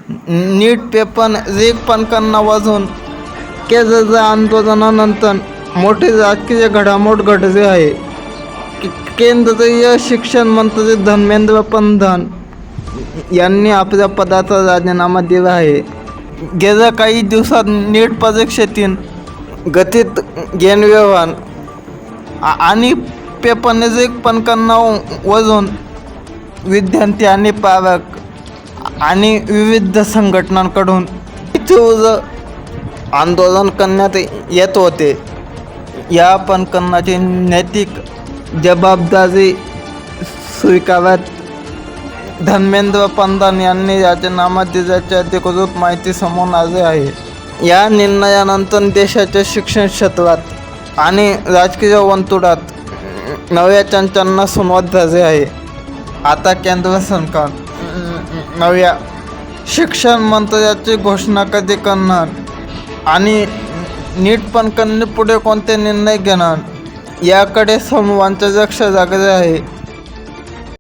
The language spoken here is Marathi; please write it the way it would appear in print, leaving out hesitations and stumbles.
नीट पेपर लीक पालकांना वाजून केलेल्या आंदोलनानंतर मोठी राजकीय घडामोड घडली आहे. केंद्रीय शिक्षण मंत्री धर्मेंद्र प्रधान यांनी आपल्या पदाचा राजीनामा दिला आहे. गेल्या काही दिवसात नीट परीक्षेतील गतित गैरव्यवहार आणि पेपर लीक पालकांना वाजून विद्यार्थी आणि पालक आणि विविध संघटनांकडून तीव्र आंदोलन करण्यात येत होते. या पालकांची नैतिक जबाबदारी स्वीकारत धर्मेंद्र प्रधान यांनी राजीनामा दिल्याची अधिकृत माहिती समोर आली आहे. या निर्णयानंतर देशाच्या शिक्षण क्षेत्रात आणि राजकीय वर्तुळात नव्या चर्चांना सुरुवात झाली आहे. आता केंद्र सरकार नव्या शिक्षण मंत्र्याची घोषणा कधी करणार आणि नीट पालकांनी पुढे कोणते निर्णय घेणार याकडे सर्वांचे लक्ष लागले आहे.